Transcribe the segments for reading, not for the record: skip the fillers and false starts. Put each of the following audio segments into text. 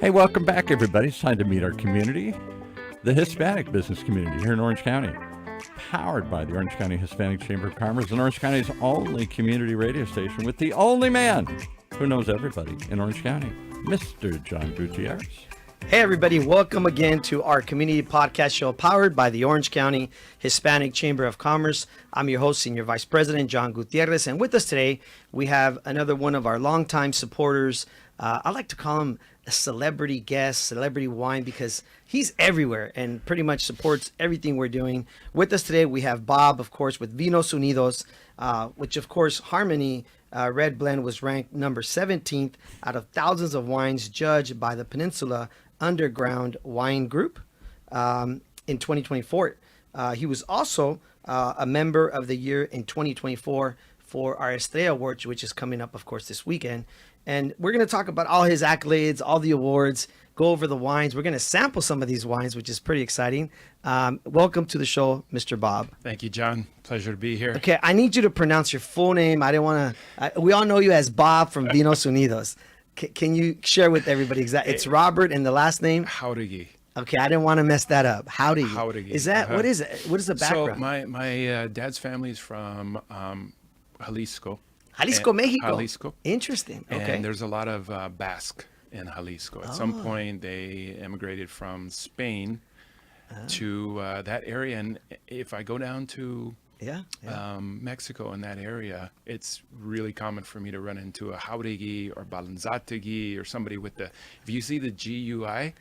Hey, welcome back, everybody. It's time to meet our community, the Hispanic business community here in Orange County. Powered by the Orange County Hispanic Chamber of Commerce and Orange County's only community radio station with the only man who knows everybody in Orange County, Mr. John Gutierrez. Hey everybody, welcome again to our community podcast show powered by the Orange County Hispanic Chamber of Commerce. I'm your host, Senior Vice President John Gutierrez, and with us today we have another one of our longtime supporters. I like to call him a celebrity guest, celebrity wine, because he's everywhere and pretty much supports everything we're doing. With us today we have Bob, of course, with Vinos Unidos, which of course Harmony Red Blend was ranked number 17th out of thousands of wines judged by the Peninsula Underground Wine Group in 2024. He was also a member of the year in 2024 for our Estrella Awards, which is coming up, of course, this weekend. And we're going to talk about all his accolades, all the awards, go over the wines. We're going to sample some of these wines, which is pretty exciting. Welcome to the show, Mr. Bob. Thank you, John. Pleasure to be here. Okay, I need you to pronounce your full name. I didn't want to. We all know you as Bob from Vinos Unidos. Can you share with everybody exactly? It's Robert and the last name? Jauregui. Okay, I didn't want to mess that up. Jauregui. Jauregui. Is that, what is it? What is the background? So my dad's family is from Jalisco. Jalisco, Mexico. Jalisco. Interesting. Okay. And there's a lot of Basque in Jalisco. At some point, they emigrated from Spain to that area. And if I go down to Mexico in that area, it's really common for me to run into a Jauregui or Balanzategui or somebody with the, if you see the GUI,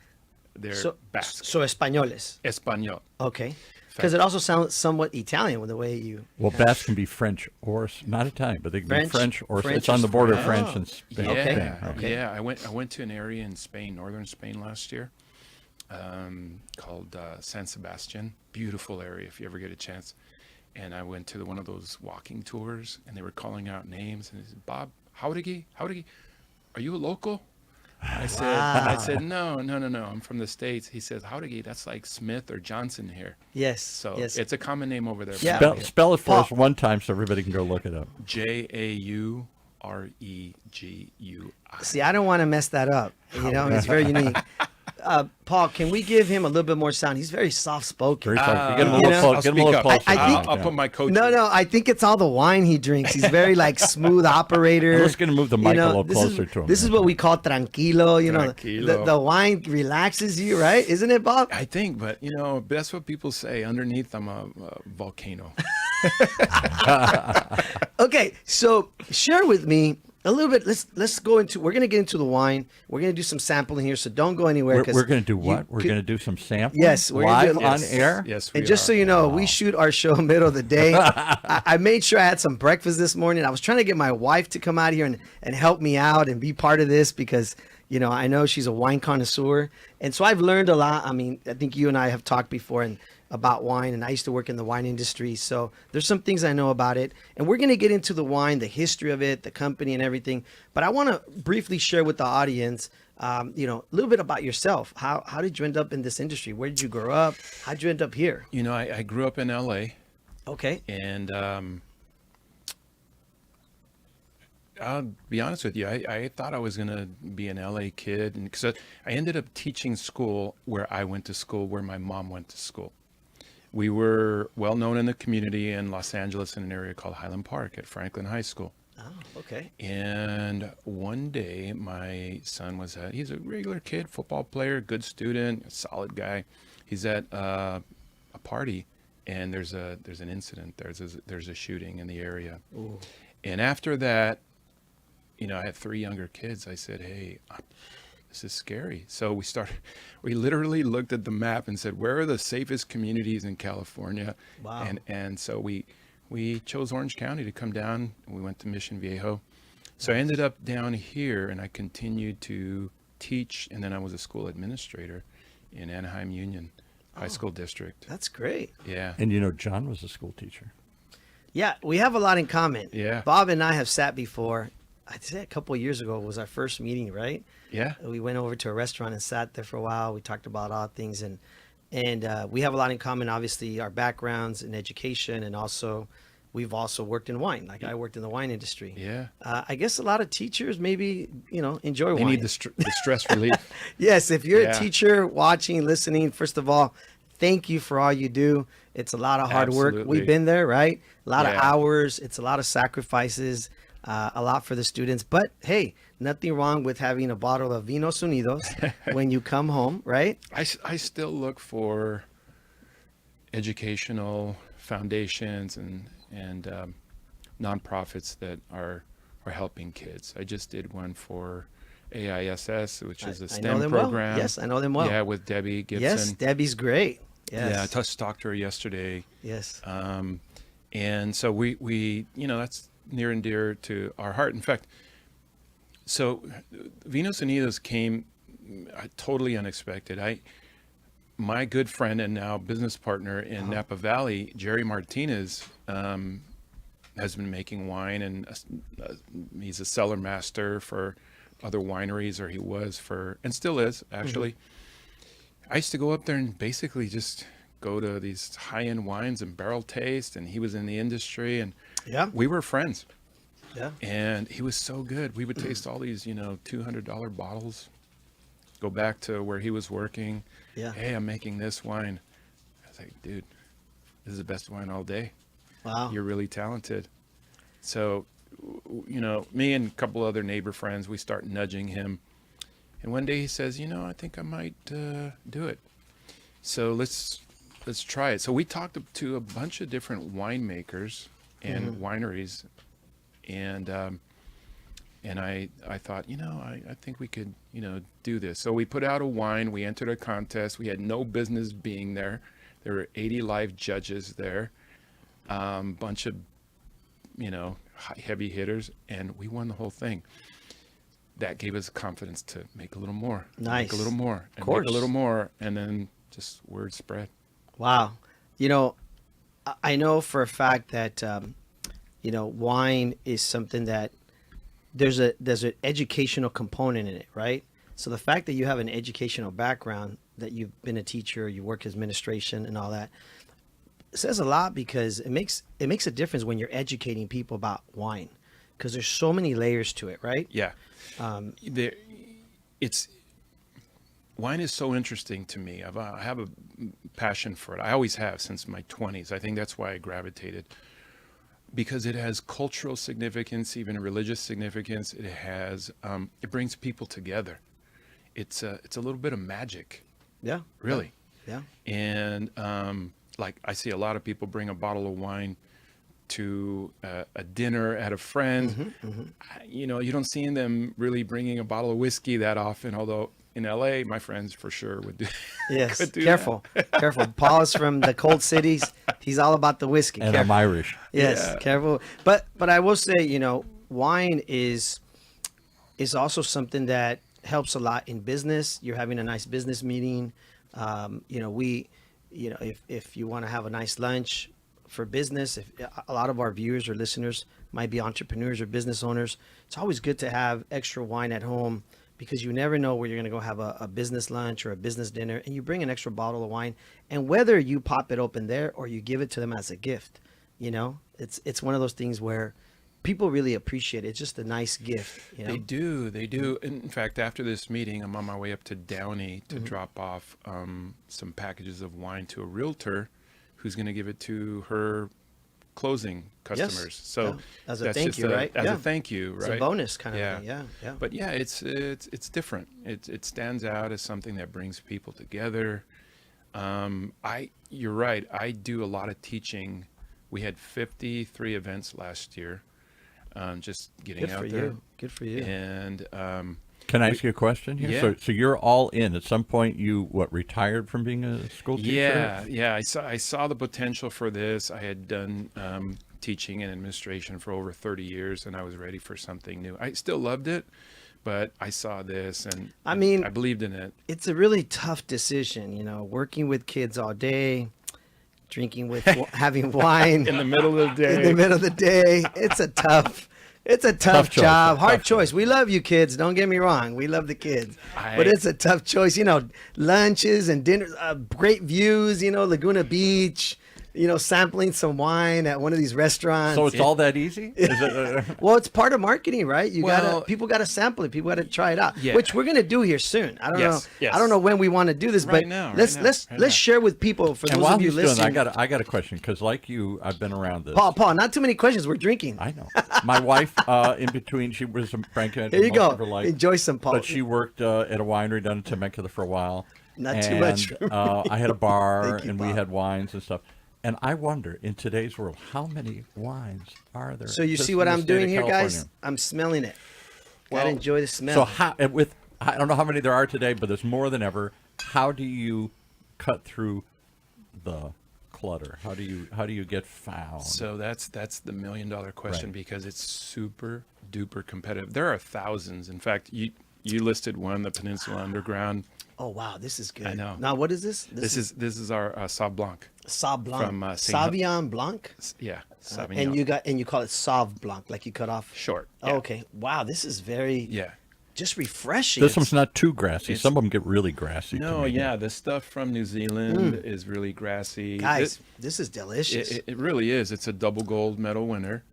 they're Basque. So Españoles. Español. Okay. Because it also sounds somewhat Italian with the way you... Well, Basque can be French or, not Italian, but they can be French or it's on the border of French and Spain. Yeah, okay. Yeah. I went to an area in Spain, northern Spain last year, called San Sebastian. Beautiful area if you ever get a chance. And I went to one of those walking tours, and they were calling out names. And they said, Bob, Jauregui, are you a local? I said, no, I'm from the States. He says, Jauregui, that's like Smith or Johnson here. Yes. So yes. it's a common name over there. Yeah. Spell it for us one time so everybody can go look it up. Jauregui. See, I don't want to mess that up. You know, it's very unique. Paul, can we give him a little bit more sound? He's very soft-spoken. Get him a little closer. I'll put my coat. No, I think it's all the wine he drinks. He's very like smooth operator. I'm just going to move the mic a little closer to him. This is what we call tranquilo. You Tranquilo. know, the wine relaxes you, right? Isn't it, Bob? I think, but that's what people say. Underneath, I'm a volcano. Okay, so share with me a little bit. Let's go into. We're gonna get into the wine. We're gonna do some sampling here, so don't go anywhere. We're gonna do what? We're gonna do some sampling. Yes, we're live gonna do on air. Yes, and just so you know, we shoot our show middle of the day. I made sure I had some breakfast this morning. I was trying to get my wife to come out here and help me out and be part of this because I know she's a wine connoisseur, and so I've learned a lot. I mean, I think you and I have talked before about wine, and I used to work in the wine industry, so there's some things I know about it, and we're going to get into the wine, the history of it, the company and everything, but I want to briefly share with the audience a little bit about yourself. How did you end up in this industry? Where did you grow up? How did you end up here? I grew up in LA. Okay. And I'll be honest with you, I thought I was going to be an LA kid, and because I ended up teaching school where I went to school, where my mom went to school. We were well known in the community in Los Angeles in an area called Highland Park at Franklin High School. Oh, okay. And one day my son he's a regular kid, football player, good student, a solid guy. He's at a party, and there's an incident. There's a shooting in the area. Ooh. And after that, I had 3 younger kids. I said, hey, this is scary. So we literally looked at the map and said, where are the safest communities in California? Wow. And so we chose Orange County to come down. We went to Mission Viejo. So I ended up down here, and I continued to teach, and then I was a school administrator in Anaheim Union High School District. That's great. Yeah. And John was a school teacher. Yeah, we have a lot in common. Yeah. Bob and I have sat before. I'd say a couple of years ago was our first meeting, right? Yeah. We went over to a restaurant and sat there for a while. We talked about all things, and we have a lot in common. Obviously, our backgrounds in education, and also we've also worked in wine. Like I worked in the wine industry. Yeah. I guess a lot of teachers maybe, enjoy They wine. need the stress relief. Yes, if you're Yeah. a teacher watching, listening, first of all, thank you for all you do. It's a lot of hard work. Absolutely. We've been there, right? A lot of Yeah. hours. It's a lot of sacrifices, a lot for the students. But hey, nothing wrong with having a bottle of Vinos Unidos when you come home, right? I still look for educational foundations and nonprofits that are helping kids. I just did one for AISS, which is a I know STEM them program. well. Yes, I know them well. Yeah, with Debbie Gibson. Yes, Debbie's great. Yes. Yeah, I talked to her yesterday. Yes. And so we that's near and dear to our heart. In fact, so Vinos Unidos came totally unexpected. My good friend and now business partner in Napa Valley, Jerry Martinez, has been making wine, and he's a cellar master for other wineries, or he was for, and still is actually. I used to go up there and basically just go to these high-end wines and barrel taste, and he was in the industry, and Yeah. we were friends. Yeah. And he was so good. We would taste all these, $200 bottles, go back to where he was working. Yeah. Hey, I'm making this wine. I was like, dude, this is the best wine all day. Wow. You're really talented. So, me and a couple other neighbor friends, we start nudging him. And one day he says, I think I might do it. So let's try it. So we talked to a bunch of different winemakers and wineries. And I thought, I think we could, do this. So we put out a wine. We entered a contest. We had no business being there. There were 80 live judges there, bunch of, heavy hitters, and we won the whole thing. That gave us confidence to make a little more. Nice. Make a little more. And course. make a little more. And then just word spread. Wow. I know for a fact that, wine is something that there's an educational component in it, right? So the fact that you have an educational background, that you've been a teacher, you work as administration and all that, says a lot, because it makes a difference when you're educating people about wine, because there's so many layers to it, right? Yeah. Wine is so interesting to me. I have a passion for it. I always have since my 20s. I think that's why I gravitated, because it has cultural significance, even religious significance. It has, it brings people together. It's a little bit of magic. Yeah. Really. Yeah. And like I see a lot of people bring a bottle of wine to a dinner at a friend. You don't see them really bringing a bottle of whiskey that often, although in LA, my friends for sure would do. Yes. could do Careful. Careful. Paul's from the cold cities. He's all about the whiskey. And Careful. I'm Irish. Yes, Yeah. careful. But I will say, wine is also something that helps a lot in business. You're having a nice business meeting. If you want to have a nice lunch for business, if a lot of our viewers or listeners might be entrepreneurs or business owners, it's always good to have extra wine at home, because you never know where you're going to go have a business lunch or a business dinner, and you bring an extra bottle of wine, and whether you pop it open there or you give it to them as a gift, it's one of those things where people really appreciate it. It's just a nice gift. They do. In fact, after this meeting, I'm on my way up to Downey to drop off some packages of wine to a realtor who's going to give it to her closing customers. So Yeah. As a that's thank just you, right? As Yeah. a thank you, right? It's a bonus kind of Yeah. thing. Yeah, yeah. But yeah, it's different. It stands out as something that brings people together. You're right. I do a lot of teaching. We had 53 events last year. Just getting Good out for there. you. Good for you. And Can I ask you a question here? Yeah. So you're all in. At some point, you retired from being a school teacher? yeah. I saw the potential for this. I had done teaching and administration for over 30 years, and I was ready for something new. I still loved it, but I saw this, and I mean, I believed in it. It's a really tough decision, working with kids all day, drinking with, having wine In the middle of the day. in the middle of the day. It's a tough Tough choice. job. Hard Tough choice. We love you kids. Don't get me wrong. We love the kids, but it's a tough choice. Lunches and dinners, great views, Laguna Beach, sampling some wine at one of these restaurants. So it's all that easy? Is it, Well, it's part of marketing, right? Well, People gotta sample it. People gotta try it out, Yeah. which we're gonna do here soon. I don't Yes, know. yes. I don't know when we want to do this, Right but now, let's right now. share with people. For and those while of you he's doing listening, that, I got a question, because like you, I've been around this. Paul, not too many questions. We're drinking. I know. My wife, in between, she was a Frank. Here you go. Of her life, Enjoy some, Paul. but she worked at a winery down in Temecula for a while. Not too much. I had a bar, Thank you, and we Bob. had wines and stuff. And I wonder, in today's world, how many wines are there? So you just see in what the I'm state doing of here, guys? California? I'm smelling it. Gotta Well, enjoy the smell. So how, I don't know how many there are today, but there's more than ever. How do you cut through the clutter? How do you get found? So that's the $1 million question, Right. because it's super duper competitive. There are thousands. In fact, you listed one, the Peninsula Underground. oh wow, this is good. I know. Now what is this? This is our Sauv Blanc. Sauv Blanc. from, Saint- Sauvignon Blanc. Yeah, Sauvignon. And you call it Sauv Blanc, like you cut off. short. Oh, Yeah. okay. Wow, this is very Yeah. just refreshing. This one's not too grassy. it's- Some of them get really grassy. to No, me. yeah, the stuff from New Zealand is really grassy. Guys, this is delicious. It really is. It's a double gold medal winner.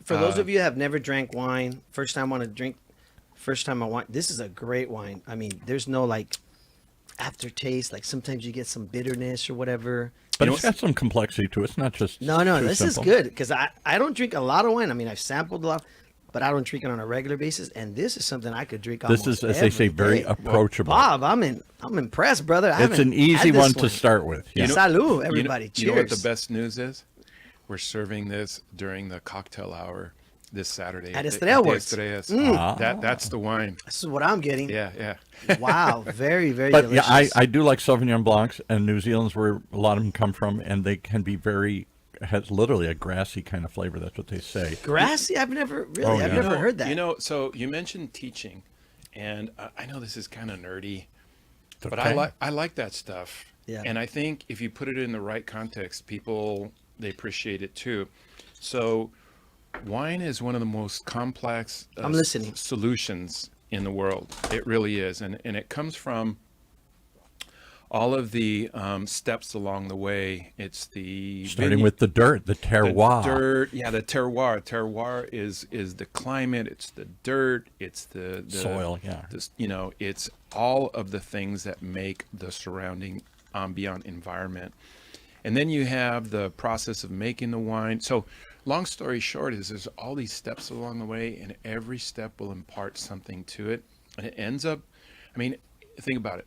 For those of you that have never drank wine, first time I want, this is a great wine. I mean, there's no like aftertaste. Like sometimes you get some bitterness or whatever. But You know it's got some complexity to it. It's not just No, too this simple. is good because I don't drink a lot of wine. I mean, I've sampled a lot, but I don't drink it on a regular basis. And this is something I could drink. This is, as they say, very approachable. Bob, I'm impressed, brother. It's an easy one to start with. Yeah. Salud, everybody. You know what the Cheers. best news is? We're serving this during the cocktail hour this Saturday At the- Estrella at the Works. Estrella's. Ah. That's the wine. This is what I'm getting. Yeah, yeah. Wow, very, very But delicious. yeah, I do like Sauvignon Blancs, and New Zealand's where a lot of them come from, and they can be has literally a grassy kind of flavor. That's what they say. Grassy? I've never Oh, I've yeah. never heard that. You know, so you mentioned teaching, and I know this is kind of nerdy, but okay. I like that stuff. Yeah. And I think if you put it in the right context, people, they appreciate it too. So wine is one of the most complex I'm listening. solutions in the world. It really is. And it comes from all of the steps along the way. It's the Starting with the dirt, the terroir. the dirt, yeah, the terroir. Terroir is the climate. It's the dirt. It's the Soil, yeah. It's all of the things that make the surrounding ambient environment. And then you have the process of making the wine. So, long story short, is there's all these steps along the way, and every step will impart something to it, and it ends up. I mean, think about it.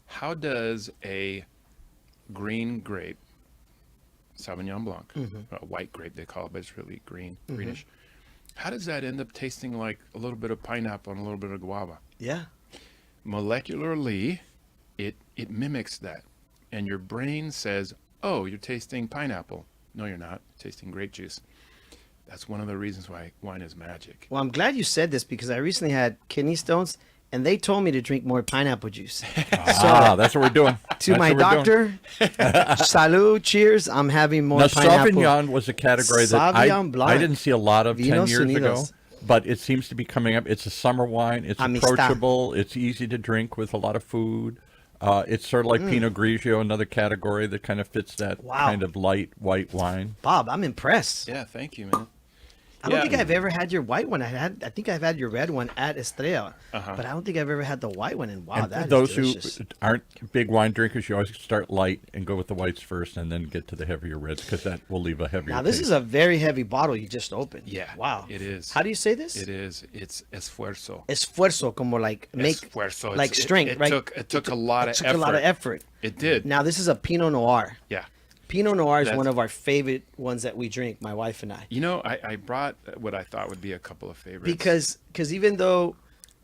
How does a green grape, Sauvignon Blanc, a white grape they call it, but it's really greenish. How does that end up tasting like a little bit of pineapple and a little bit of guava? Yeah. Molecularly, it mimics that, and your brain says, "Oh, you're tasting pineapple." No, you're not. You're tasting grape juice. That's one of the reasons why wine is magic. Well, I'm glad you said this because I recently had kidney stones and they told me to drink more pineapple juice. That's what we're doing. To That's my what we're doing. doctor, salud, cheers. I'm having more Now, pineapple. Sauvignon was a category that Sauvignon Blanc. I didn't see a lot of 10 Vinos years ago, Unidos. but it seems to be coming up. It's a summer wine. It's Amistad. approachable. It's easy to drink with a lot of food. It's sort of like Pinot Grigio, another category that kind of fits that Wow. kind of light white wine. Bob, I'm impressed. Yeah, thank you, man. I don't Yeah. think I've ever had your white one. I think I've had your red one at Estrella, but I don't think I've ever had the white one. And wow, And that those is who delicious. aren't big wine drinkers, you always start light and go with the whites first, and then get to the heavier reds because that will leave a heavier. Now this taste. is a very heavy bottle you just opened. Yeah, Wow. it is. How do you say this? It is. It's esfuerzo. Esfuerzo, como like make Esfuerzo. like It's- strength, it right? took a lot of It took a lot of effort. It did. Now this is a Pinot Noir. Yeah. Pinot Noir is That's- one of our favorite ones that we drink, my wife and I. You know, I brought what I thought would be a couple of favorites. Because even though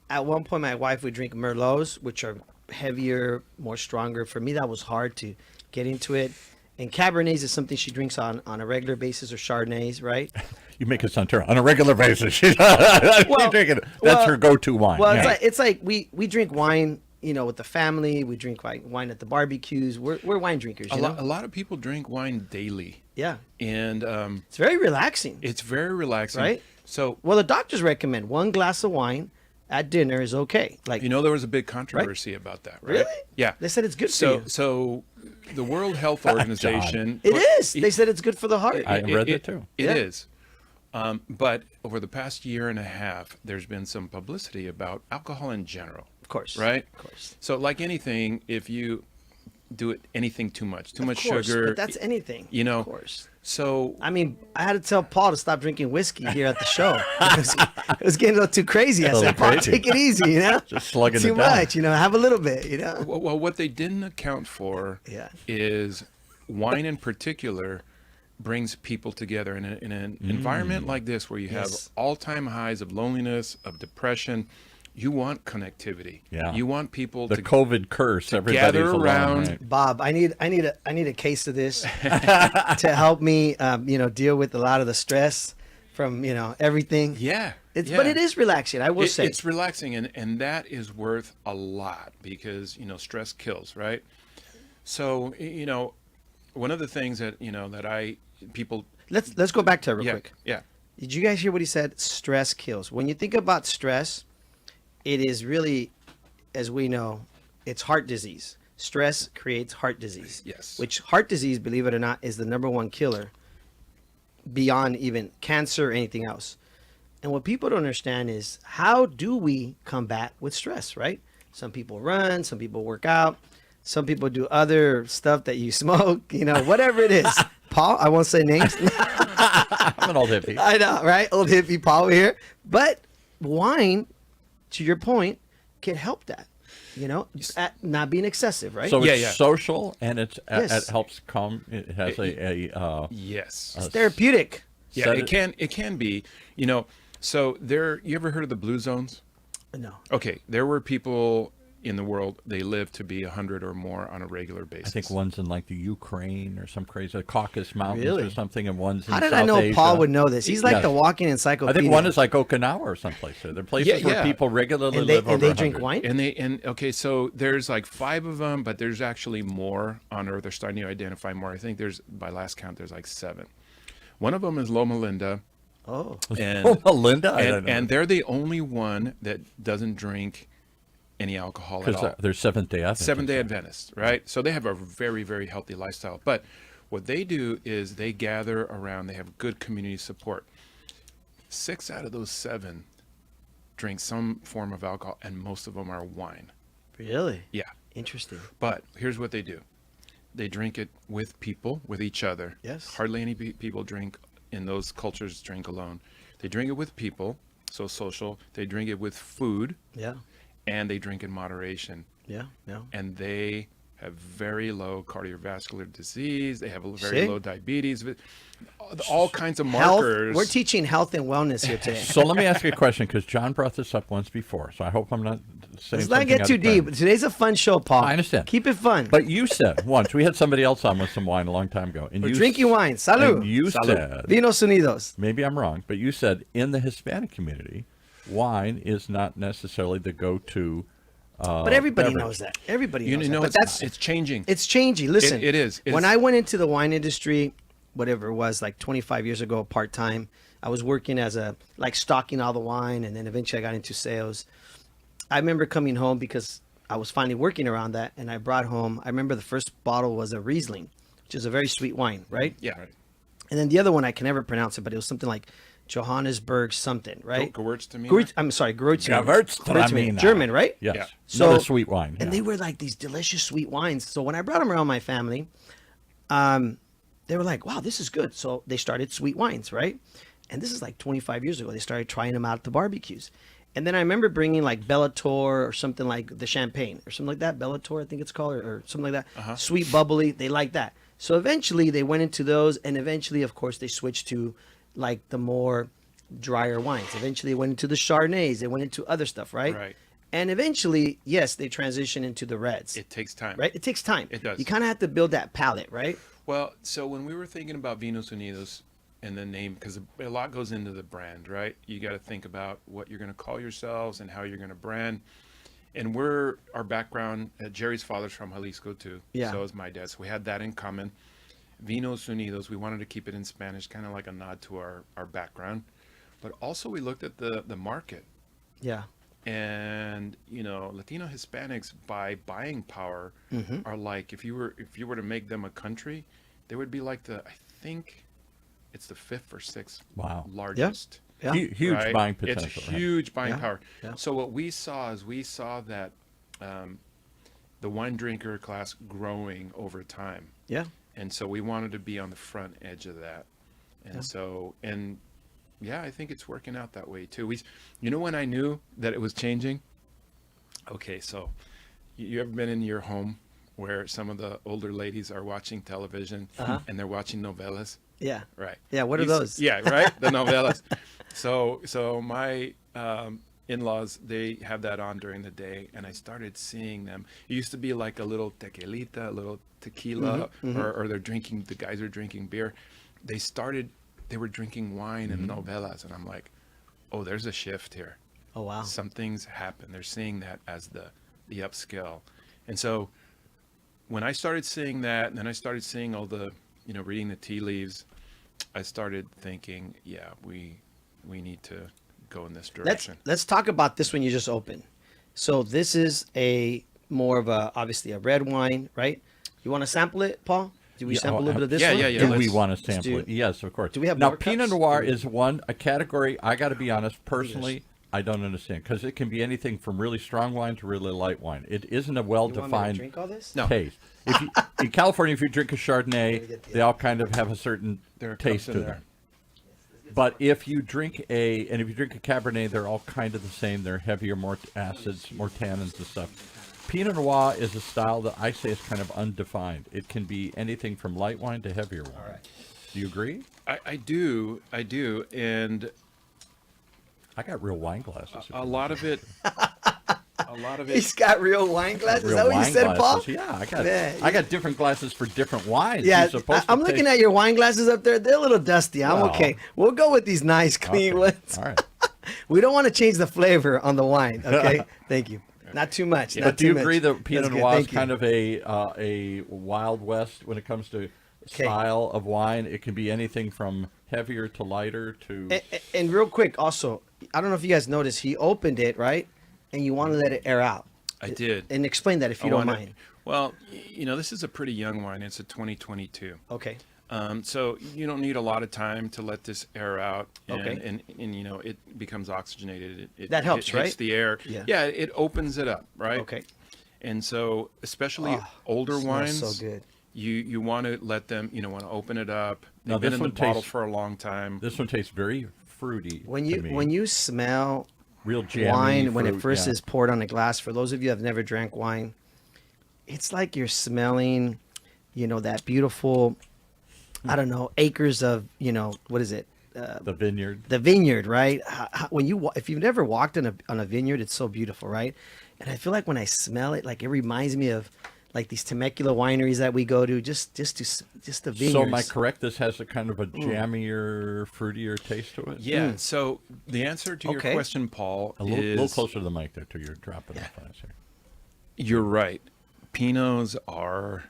at one point my wife would drink Merlots, which are heavier, more stronger, for me that was hard to get into it. And Cabernets is something she drinks on a regular basis, or Chardonnays, right? You make it sound terrible. On a regular basis. She's drinking it. That's her go-to wine. Well, yeah. it's like we drink wine, with the family. We drink wine at the barbecues. We're wine drinkers, a you know? lot of people drink wine daily, Yeah, and it's very relaxing. it's very relaxing. Right? So Well, the doctors recommend one glass of wine at dinner is okay. Like, You know, there was a big controversy about that, right? really? Yeah. They said it's good for So, you. so the World Health Organization. It is. They said it's good for the heart. I read that too. It Yeah. is. But over the past year and a half, there's been some publicity about alcohol in general. Of course. Right? Of course. So, like anything, if you do it anything too much Of course, sugar, but that's anything. you know. Of course. So I mean, I had to tell Paul to stop drinking whiskey here at the show. It was getting a little too crazy. I little said, Paul, crazy. take it easy, you know? Just slugging Too it down. much, you know, have a little bit, you know? well, what they didn't account for Yeah. is wine in particular brings people together in an environment like this where you have Yes. all-time highs of loneliness, of depression. You want connectivity. Yeah. You want people The to COVID curse. Everybody's gather alone, around. right? Bob, I need a case of this to help me, deal with a lot of the stress from, everything. Yeah. But it is relaxing, I will say. It's relaxing, and that is worth a lot because, stress kills, right? So, one of the things that, people. Let's go back to it real Yeah. quick. Yeah. Did you guys hear what he said? Stress kills. When you think about stress, it is really, as we know, it's heart disease. Stress creates heart disease. Yes. Which heart disease, believe it or not, is the number one killer beyond even cancer or anything else. And what people don't understand is, how do we combat with stress, right? Some people run, some people work out, some people do other stuff that you smoke, whatever it is. Paul, I won't say names. I'm an old hippie. I know, right? Old hippie Paul here. But wine, to your point, can help that, at not being excessive, right? So Yeah, it's yeah. social, and it Yes. helps calm. It has Yes. It's therapeutic. Yeah, Set it can be, so you ever heard of the blue zones? No. Okay, there were people in the world, they lived to be 100 or more on a regular basis. I think one's in like the Ukraine or some crazy Caucasus Mountains Really? or something, and one's in How did South I know Asia. Paul would know this? He's like Yes. the walking I encyclopedia. think one is like Okinawa or someplace. There are places Yeah, where yeah. people regularly and live over they drink 100. wine? Okay, so there's like 5 of them, but there's actually more on Earth. They're starting to identify more. I think by last count, there's like 7. One of them is Loma Linda. Oh, And, Oh, Linda, I don't know. and they're the only one that doesn't drink any alcohol at all. Because they're Seventh-day Adventists. Seventh-day Adventists, right? So they have a very, very healthy lifestyle. But what they do is they gather around. They have good community support. 6 out of those 7 drink some form of alcohol, and most of them are wine. really? Yeah. Interesting. But here's what they do. They drink it with people, with each other. Yes. Hardly any people drink in those cultures drink alone. They drink it with people, so social. They drink it with food, Yeah. and they drink in moderation. Yeah. Yeah. And they have very low cardiovascular disease. They have a very See? low diabetes. All kinds of Health. markers. We're teaching health and wellness here today. So let me ask you a question, because John brought this up once before, so I hope I'm not saying Let's not something get out too of turn. deep. Today's a fun show, Paul. I understand. Keep it fun. But you said once, we had somebody else on with some wine a long time ago. And We're you drinking wine. Salud. And you Salud. said, Vinos Unidos. maybe I'm wrong, but you said in the Hispanic community, wine is not necessarily the go-to But everybody beverage. knows that. Everybody you knows know, that. But it's changing. it's changing. Listen, It is. When I went into the wine industry, whatever it was, like 25 years ago, part time, I was working as stocking all the wine, and then eventually I got into sales. I remember coming home because I was finally working around that, and I brought home. I remember the first bottle was a Riesling, which is a very sweet wine, right? Yeah. Right. And then the other one I can never pronounce it, but it was something like Johannesburg something, right? Gewürztraminer? I'm sorry, Gewürztraminer. Gewürztraminer. German, right? Yes. Yeah. So- Another sweet wine. And yeah. they were like these delicious sweet wines. So when I brought them around my family, they were like, wow, this is good. So they started sweet wines, right? And this is like 25 years ago. They started trying them out at the barbecues. And then I remember bringing like Bellator or something like the champagne or something like that. Bellator, I think it's called, or something like that. Sweet, bubbly. They like that. So eventually they went into those. And eventually, of course, they switched to like the more drier wines. Eventually they went into the Chardonnays. They went into other stuff, right? Right. And eventually, yes, they transition into the reds. It takes time. Right? It takes time. It does. You kind of have to build that palate, right? Well, so when we were thinking about Vinos Unidos and the name, because a lot goes into the brand, right? You got to think about what you're going to call yourselves and how you're going to brand. And our background, Jerry's father's from Jalisco too. Yeah. So is my dad. So we had that in common. Vinos Unidos, we wanted to keep it in Spanish, kind of like a nod to our background. But also we looked at the market. Yeah. And Latino Hispanics by buying power are like, if you were to make them a country, they would be like I think it's the 5th or 6th Wow. largest. Yeah. Huge Right? buying potential. It's huge buying Yeah. power. Yeah. So what we saw that the wine drinker class growing over time. Yeah. And so we wanted to be on the front edge of that. And yeah, I think it's working out that way too. When I knew that it was changing? Okay, so you ever been in your home where some of the older ladies are watching television and they're watching novelas? Yeah. Right. Yeah. What are those? Yeah, right? The novelas. So my in-laws, they have that on during the day, and I started seeing them. It used to be like a little tequilita, a little tequila, or the guys are drinking beer. They were drinking wine and novelas, and I'm like, oh, there's a shift here. Oh, wow. Something's happened. They're seeing that as the upscale. And so when I started seeing that, and then I started seeing all the, reading the tea leaves, I started thinking, yeah, we need to go in this direction. Let's talk about this one you just opened. So this is more of obviously a red wine, right? You want to sample it, Paul? Do we sample a little bit of this one? Yeah. Do we let's want to sample it? Yes, of course. Do we have now? more Pinot cups? Noir is a category. I got to be honest, personally, I don't understand because it can be anything from really strong wine to really light wine. It isn't a You want me to well-defined drink all this? No. taste. In California, if you drink a Chardonnay, they all kind of have a certain There are taste cups to in them. But if you drink a Cabernet, they're all kind of the same. They're heavier, more acids, more tannins and stuff. Pinot Noir is a style that I say is kind of undefined. It can be anything from light wine to heavier wine. All right. Do you agree? I do, and I got real wine glasses. a lot of it. He's got real wine glasses. Is Real that what you wine said, Paul? glasses. Yeah, Man, I got different glasses for different wines. Yeah, You're supposed to I'm looking taste- at your wine glasses up there. They're a little dusty. I'm Well. okay. We'll go with these nice, clean Okay. ones. All right. We don't want to change the flavor on the wine. Okay. Thank you. Not too much. Not But do too you much. agree that Pinot That's good. Noir is Thank you. kind of a Wild West when it comes to style of wine? It can be anything from heavier to lighter to. And real quick, also, I don't know if you guys noticed, he opened it, right? And you want to let it air out. I did. And explain that if you don't mind. Well, this is a pretty young wine. It's a 2022. Okay. So you don't need a lot of time to let this air out, and, Okay. and it becomes oxygenated. That helps, hits right? the air. Yeah. It opens it up, right? Okay. And so, especially Oh, older smells wines, so good. you want to let them, want to open it up. They've Now, been this in the one bottle tastes- for a long time. This one tastes very fruity. When to me. you smell real jammy wine when it fruit, first yeah. is poured on a glass, for those of you who have never drank wine, it's like you're smelling, that beautiful, I don't know, acres of, what is it? the vineyard. The vineyard, right? If you've never walked on a vineyard, it's so beautiful, right? And I feel like when I smell it, like it reminds me of like these Temecula wineries that we go to, just the vineyards. So am I correct? This has a kind of a jammier, fruitier taste to it. Yeah. So the answer to your Okay. question, Paul, A little is closer to the mic there, till you're dropping off on us here. you're right. Pinots are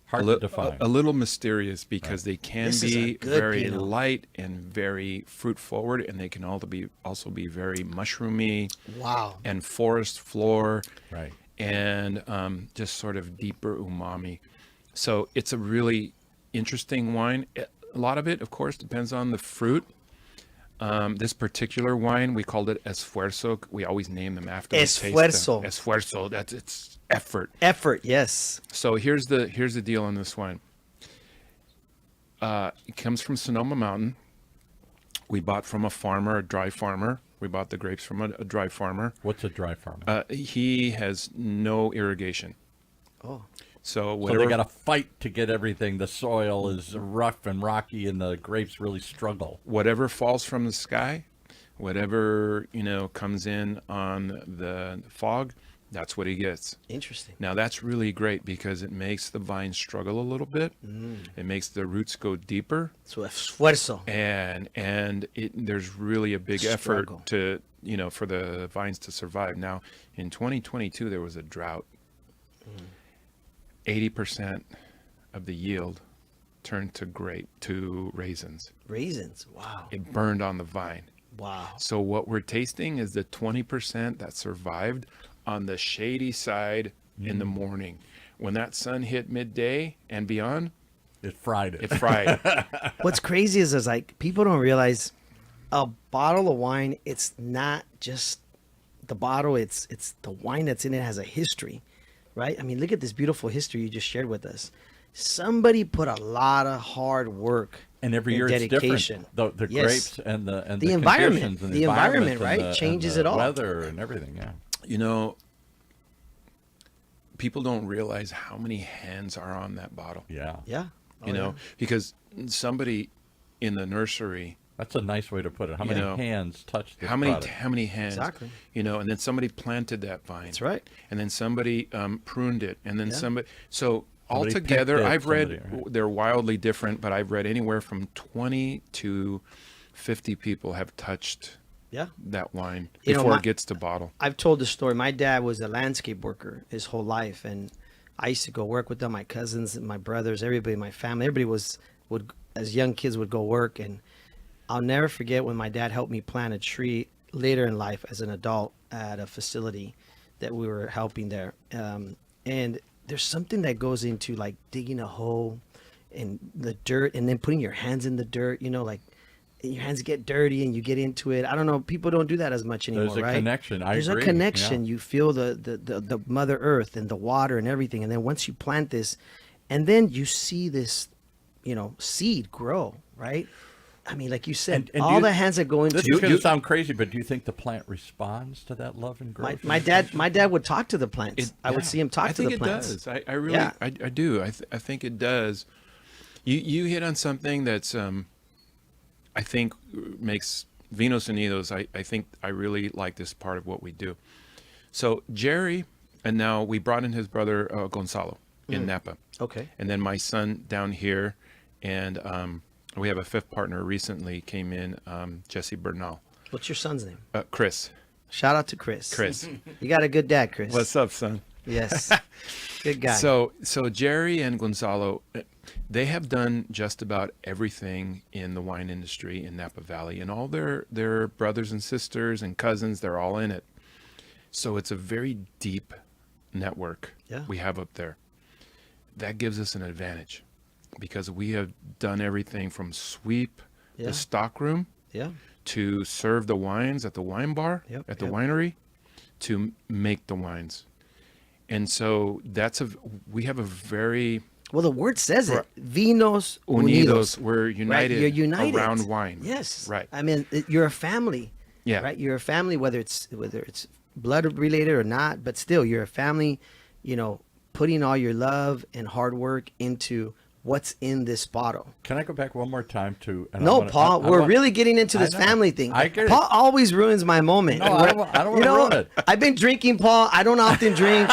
Hard to define. a little mysterious because they can This is a be good very Pinot. light and very fruit forward, and they can also be very mushroomy Wow. and forest floor, Right. and just sort of deeper umami. So it's a really interesting wine. A lot of it, of course, depends on the fruit. This particular wine, we called it Esfuerzo. We always name them after we taste them. Esfuerzo. Esfuerzo. That's its effort. Effort, yes. So here's the deal on this wine. It comes from Sonoma Mountain. We bought from a farmer, a dry farmer. We bought the grapes from a dry farmer. What's a dry farm? He has no irrigation. Oh. So So whatever. they got to fight to get everything. The soil is rough and rocky, and the grapes really struggle. Whatever falls from the sky, whatever comes in on the fog, that's what he gets. Interesting. Now that's really great because it makes the vine struggle a little bit. It makes the roots go deeper, So esfuerzo. and there's really a big effort Struggle. to for the vines to survive. Now in 2022 there was a drought. 80% of the yield turned to raisins. Raisins. Wow. It burned on the vine. Wow. So what we're tasting is the 20% that survived on the shady side in the morning. When that sun hit midday and beyond, It fried it. it fried. What's crazy is like people don't realize a bottle of wine, it's not just the bottle, it's the wine that's in it has a history, right? I mean, look at this beautiful history you just shared with us. Somebody put a lot of hard work And every and year dedication. it's different. The Yes. grapes and the environment. conditions and The environment, right? and Changes the it all. Weather and everything. Yeah. You know, people don't realize how many hands are on that bottle. Yeah. Yeah. You know, because somebody in the nursery, That's a nice way to put it. How You many know, hands touched this how many product? hands? Exactly. You know, and then somebody planted that vine. That's right. And then somebody pruned it, and then Yeah. somebody. So Somebody altogether, picked it, I've read somebody, right? they're wildly different, but I've read anywhere from 20 to 50 people have touched Yeah. that wine You know, before my- it gets to bottle. I've told the story. My dad was a landscape worker his whole life, and I used to go work with them. My cousins, and my brothers, everybody, in my family, everybody would as young kids would go work, and I'll never forget when my dad helped me plant a tree later in life as an adult at a facility that we were helping there. And there's something that goes into like digging a hole in the dirt and then putting your hands in the dirt. You know, like your hands get dirty and you get into it. I don't know. People don't do that as much anymore, There's a right? connection. I There's agree. a connection. Yeah. You feel the Mother Earth and the water and everything. And then once you plant this, and then you see this, seed grow, right? I mean, like you said, And do all you- the hands that go into This is going to sound crazy, but do you think the plant responds to that love and growth? my dad would talk to the plants. I would see him talk I to the think plants. it does. I really, Yeah. I do. I think it does. You hit on something that's, I think makes Vinos Unidos. I think I really like this part of what we do. So Jerry, and now we brought in his brother Gonzalo in Napa, Okay. and then my son down here, and we have a fifth partner recently came in, Jesse Bernal, What's your son's name? Chris. Shout out to Chris. Chris, You got a good dad, Chris. what's up, son? Yes. Good guy. So Jerry and Gonzalo, they have done just about everything in the wine industry in Napa Valley, and all their brothers and sisters and cousins, they're all in it. So it's a very deep network Yeah. we have up there. That gives us an advantage because we have done everything from sweep Yeah. the stockroom yeah. to serve the wines at the wine bar, Yep, at the yep. winery, to make the wines. And so we have a very Well, the word says it. Right. Vinos Unidos. Unidos. We're Right? united, You're united around wine. Yes. Right. I mean, you're a family. Yeah. Right. You're a family, whether it's blood related or not, but still, you're a family. Putting all your love and hard work into what's in this bottle. Can I go back one more time to? and I No, wanna- Paul, I we're want- really getting into I this know. family thing. I get it. Paul always ruins my moment. No, I don't want to ruin it. I've been drinking, Paul. I don't often drink.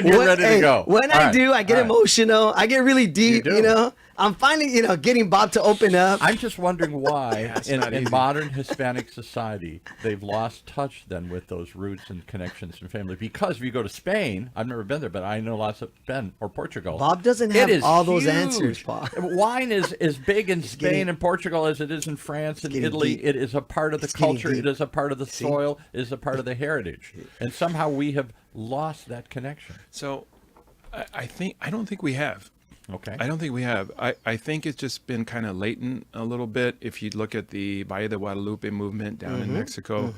You're ready to go. When All I right. do, I get All right. emotional. I get really deep, do. I'm finally, getting Bob to open up. I'm just wondering why it's in not easy. modern Hispanic society they've lost touch then with those roots and connections and family. Because if you go to Spain, I've never been there, but I know lots of been or Portugal. Bob doesn't it have is all those huge. answers, Paul. Wine is as big in Spain getting- and Portugal as it is in France and getting Italy. deep. It is a part of the It's getting culture. deep. It is a part of the soil. It is a part of the heritage. And somehow we have lost that connection. So I don't think we have. Okay. I don't think we have. I think it's just been kind of latent a little bit. If you look at the Valle de Guadalupe movement down Mm-hmm. in Mexico,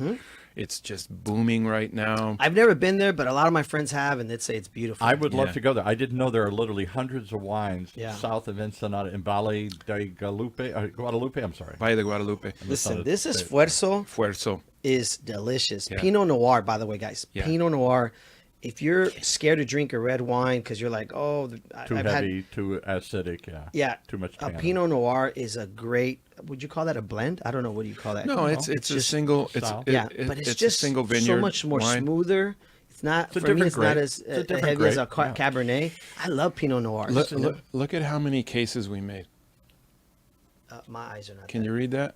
it's just booming right now. I've never been there, but a lot of my friends have, and they'd say it's beautiful. I would love Yeah. to go there. I didn't know there are literally hundreds of wines Yeah. south of Ensenada in Valle de Guadalupe. I'm sorry. Valle de Guadalupe. Listen, this Esfuerzo Fuerzo. is delicious. Yeah. Pinot Noir, by the way, guys. Yeah. Pinot Noir. If you're scared to drink a red wine because you're like, Too I've heavy, too acidic. yeah, Too much. a tannin. Pinot Noir is a great. Would you call that a blend? I don't know. What do you call that? No, it's a just- single. It's style. Yeah, it- but it's a just single so vineyard much more wine. smoother. It's not It's a for me. different It's not grape. as It's a different heavy as a grape, yeah. Cabernet. I love Pinot Noir. Look at how many cases we made. My eyes are not. Can that. you read that?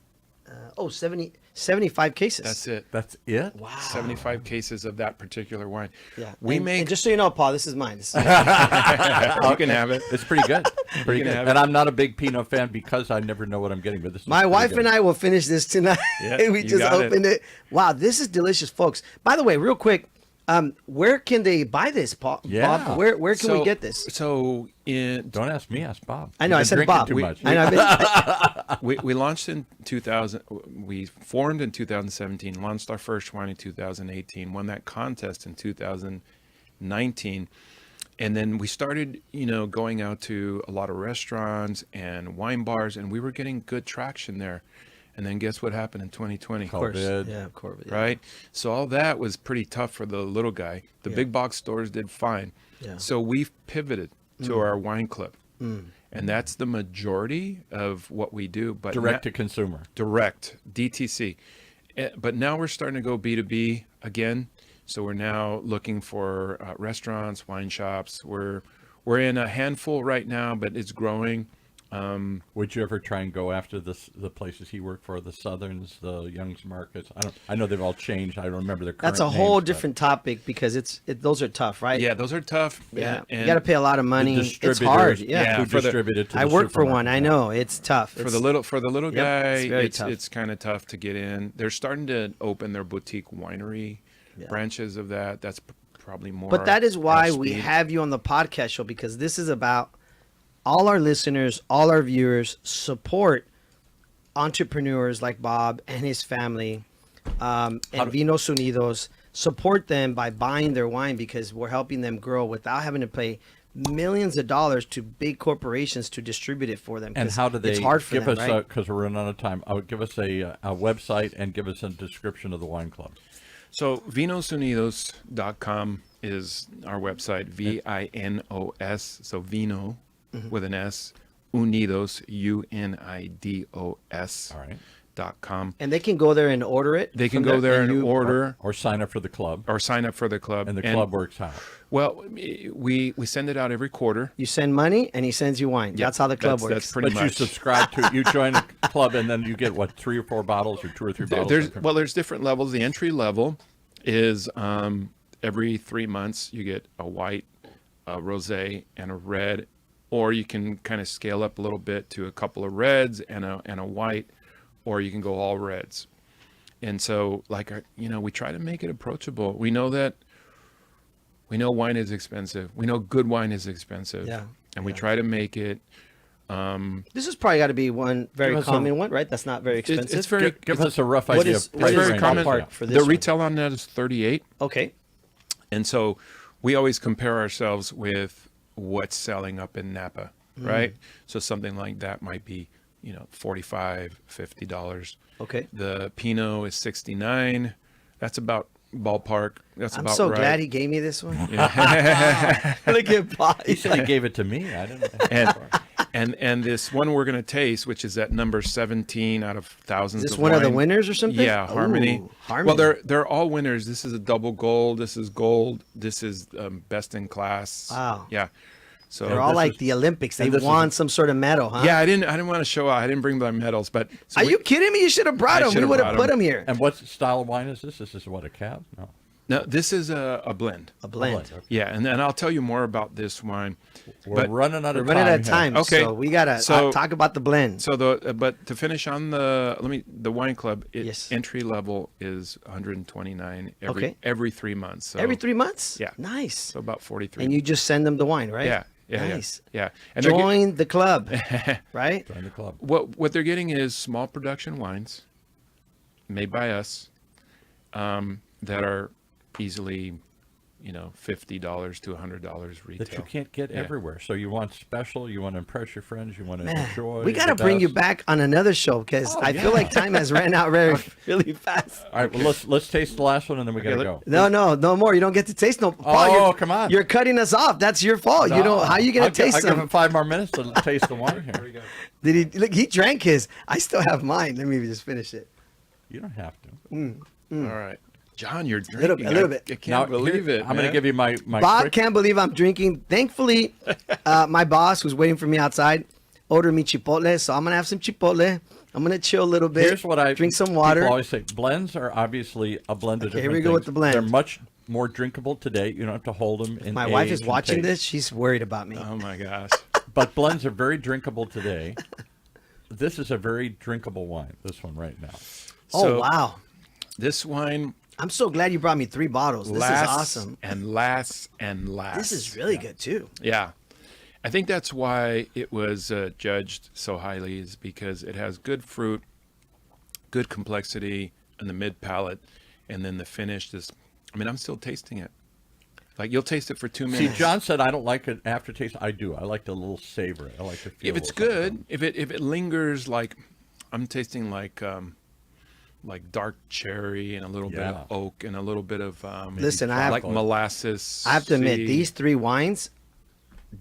75 cases. That's it. That's it? Wow. 75 cases of that particular wine. Yeah. We and make. just so you know, Paul, this is mine. You can have it. It's pretty good. Pretty You can good. have And it. I'm not a big Pinot fan because I never know what I'm getting. But this is My pretty wife good. and I will finish this tonight. Yeah, We you just got it. opened it. Wow, this is delicious, folks. By the way, real quick, where can they buy this, Paul? Yeah. Bob, where can we get this? So in Don't ask me, ask Bob. I know, You've I been said drinking Bob. Too much. I know, we launched in 2000. We formed in 2017. Launched our first wine in 2018. Won that contest in 2019, and then we started, going out to a lot of restaurants and wine bars, and we were getting good traction there. And then guess what happened in 2020? of course. COVID. Yeah, of course. Yeah. Right? So all that was pretty tough for the little guy. The Yeah. big box stores did fine. Yeah. So we've pivoted to our wine club. And that's the majority of what we do. But Direct to consumer. direct, DTC. But now we're starting to go B2B again. So we're now looking for restaurants, wine shops. We're in a handful right now, but it's growing. Would you ever try and go after the places he worked for, the Southerns, the Young's Markets? I know they've all changed. I don't remember their current That's a whole names, but different topic because those are tough, right? Yeah, those are tough. Yeah. And You got to pay a lot of money. the It's distributors, hard. Yeah. who for the- distributed to I the work for one. supermarkets. I know it's tough. for the little Yep, guy, it's very it's tough. kind of tough to get in. They're starting to open their boutique winery Yeah. branches of that. That's probably more. But that is our why we speed. have you on the podcast show, because this is about all our listeners, all our viewers support entrepreneurs like Bob and his family, and Vinos Unidos. Support them by buying their wine because we're helping them grow without having to pay millions of dollars to big corporations to distribute it for them. And 'cause how do they it's hard for give them, us, right? because we're running out of time, give us a website and give us a description of the wine club. So vinosunidos.com is our website. VINOS. So Vino with an S. Unidos. UNIDOS. All right. .com. And they can go there and order it. They can from go there and you- order Or sign up for the club. or sign up for the club. And the club works how? Well, we send it out every quarter. You send money and he sends you wine. Yeah, That's how the club works. That's pretty But you much. subscribe to, you join a club and then you get, what, 3 or 4 bottles or 2 or 3 bottles? There's different levels. The entry level is every 3 months you get a white, a rosé, and a red, or you can kind of scale up a little bit to a couple of reds and a white, or you can go all reds. And so, we try to make it approachable. We know wine is expensive. We know good wine is expensive. Yeah, And we try to make it. This has probably got to be one very Give us common one, right? That's not very expensive. It's very. Give us a rough What idea is- of what price is very range. common. ballpark for this The one? retail on that is 38. Okay. And so we always compare ourselves with what's selling up in Napa, right? So something like that might be, $45, $50. Okay. The Pinot is 69. That's about ballpark. That's I'm about so right. glad he gave me this one. Yeah. Look at Bob. He said he gave it to me. I didn't know. and this one we're going to taste, which is at number 17 out of thousands Is this of one of the wine. winners or something? Yeah, Harmony. Ooh, Harmony. Well, they're all winners. This is a double gold. This is gold. This is best in class. Wow. Yeah. So They're all this like is- the Olympics. They and this is- won some sort of medal, huh? Yeah, I didn't want to show out. I didn't bring my medals, but so Are we- you kidding me? You should have brought I them. We should've would have brought put 'em. them here. And what style of wine is this? This is what, a cab? No. No, this is a blend. A blend. Okay. Yeah, and I'll tell you more about this wine. We're But- running out We're of running time. out of time. here. Okay. So we got to So- talk about the blend. So but to finish on the wine club, Yes. entry level is 129 Okay. every 3 months. So, Every 3 months? Yeah. Nice. so about 43. And you just send them the wine, right? yeah. Nice. Yeah. And they're Join the club, right? Join the club. what they're getting is small production wines made by us that are easily $50 to $100 retail. That you can't get Yeah. everywhere. So you want special, you want to impress your friends, you want to Man, enjoy. we got to the bring you best. back on another show because I feel like time has ran out really fast. All right, well, let's taste the last one and then we got to Okay, go. No more. You don't get to taste no. Paul, Oh, you're- come on. You're cutting us off. That's your fault. You know, how are you going I'll to taste I'll give them? him 5 more minutes to taste the wine here. we go. Did he? Look, he drank his. I still have mine. Let me just finish it. You don't have to. All right. John, you're little drinking. bit, a little bit. I can't believe here, it. I'm going to man. give you my Bob quick- can't believe I'm drinking. Thankfully, my boss, who's waiting for me outside, ordered me chipotle. So I'm going to have some chipotle. I'm I'm gonna chill a little bit. Here's what I drink some water. People always say blends are obviously a blend of Okay, different here we go things. with the blend. They're much more drinkable today. You don't have to hold them. In My wife is age and watching taste. this. She's worried about me. Oh my gosh. But blends are very drinkable today. This is a very drinkable wine. This one right now. Oh So, wow! This wine I'm so glad you brought me 3 bottles. This lasts is awesome. and lasts and lasts. This is really good too. Yeah. I think that's why it was judged so highly, is because it has good fruit, good complexity in the mid palate, and then the finish is, I mean, I'm still tasting it. Like, you'll taste it for 2 See, minutes. John said I don't like an aftertaste. I do. I like the little savor. I like to feel. If it's a little good, something. if it lingers, like I'm tasting like dark cherry and a little bit Yeah. of oak and a little bit of Listen, I have like molasses. I have to admit, seed. these 3 wines,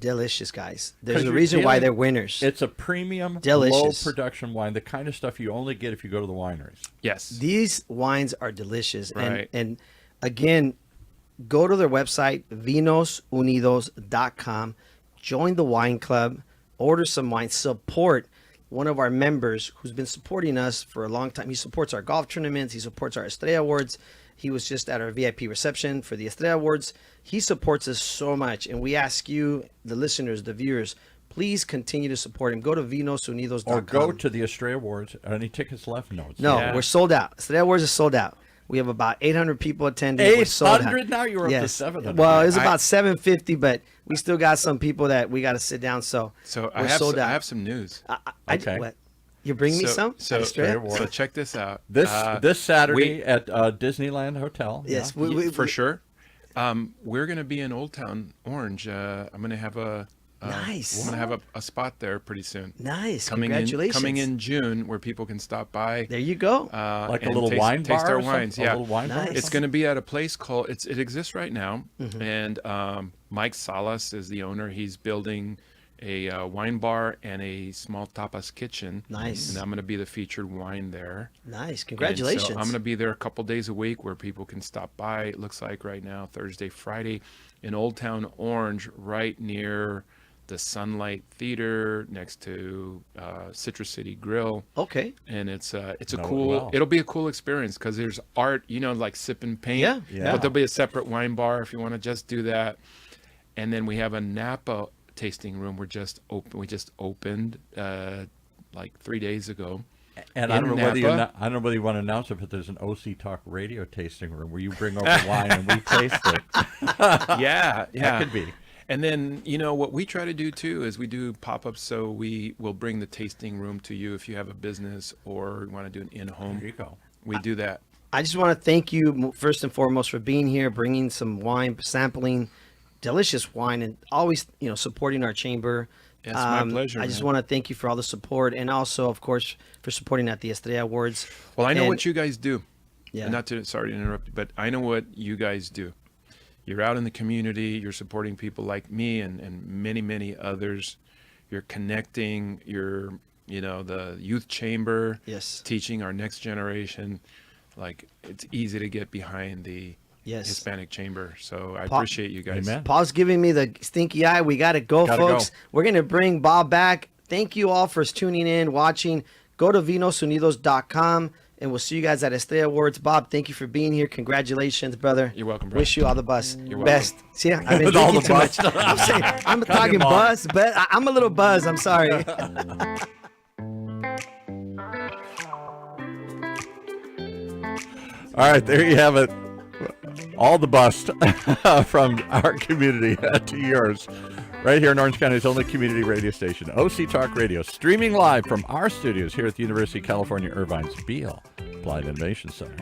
delicious, guys. There's 'Cause a you're reason why dealing- they're winners. It's a premium, Delicious. low production wine. The kind of stuff you only get if you go to the wineries. Yes. These wines are delicious. Right. And again, go to their website, vinosunidos.com, join the wine club, order some wine, support one of our members who's been supporting us for a long time. He supports our golf tournaments. He supports our Estrella Awards. He was just at our VIP reception for the Estrella Awards. He supports us so much. And we ask you, the listeners, the viewers, please continue to support him. Go to vinosunidos.com. Or go to the Estrella Awards. Are any tickets left? No. It's No, Yeah. we're sold out. Estrella Awards is sold out. We have about 800 people attending. We're sold out. 800 now? You were up to 700. Well, it's I- about 750, but we still got some people that we got to sit down. So So we're sold out. I have some news. Okay. What? You bring me So- some? so- At Estrella? Estrella So check this out. This Saturday we- at Disneyland Hotel. Yes, Yeah. For sure. We're going to be in Old Town Orange. I'm going to have Nice. I'm going to have a spot there pretty soon. Nice. Coming Congratulations. in June, where people can stop by. There you go. Like a and little taste, wine taste bar our or something? wines. A Yeah, little wine bar or Nice. It's going to be at a place called. It exists right now, and Mike Salas is the owner. He's building a wine bar and a small tapas kitchen. Nice. And I'm going to be the featured wine there. Nice. And so Congratulations. I'm going to be there a couple days a week where people can stop by. It looks like right now, Thursday, Friday, in Old Town Orange, right near the Sunlight Theater, next to Citrus City Grill. Okay. And it's a Know it cool. well. It'll be a cool experience because there's art, like sipping paint. Yeah. Yeah. But there'll be a separate wine bar if you want to just do that. And then we have a Napa tasting room. We just opened like 3 days ago. And I in don't know whether Napa. I don't know whether you want to announce it, but there's an OC Talk radio tasting room where you bring over wine and we taste it. Yeah, That could be. And then, what we try to do too is we do pop-ups. So we will bring the tasting room to you if you have a business or want to do an in-home. There you go. We do that. I just want to thank you first and foremost for being here, bringing some wine, sampling delicious wine, and always, supporting our chamber. It's my pleasure, I just man. want to thank you for all the support, and also, of course, for supporting at the Estrella Awards. Well, I know And- what you guys do. Yeah. Sorry to interrupt you, but I know what you guys do. You're out in the community. You're supporting people like me and many, many others. You're connecting. You're, the youth chamber. Yes. Teaching our next generation. Like, it's easy to get behind the Yes. Hispanic chamber. So I Pa- appreciate you guys. Amen. Paul's giving me the stinky eye. We got to go, Gotta folks. go. We're going to bring Bob back. Thank you all for tuning in, watching. Go to vinosunidos.com, and we'll see you guys at Estrella Awards. Bob, thank you for being here. Congratulations, brother. You're welcome, bro. Wish you all the best. You're welcome. Best. See, I've been With all drinking the too much. buzz. I'm saying, I'm Cut talking him off. buzz, but I'm a little buzzed. I'm sorry. All right, there you have it. All the bust from our community to yours. Right here in Orange County's only community radio station, OC Talk Radio, streaming live from our studios here at the University of California, Irvine's Beale Applied Innovation Center.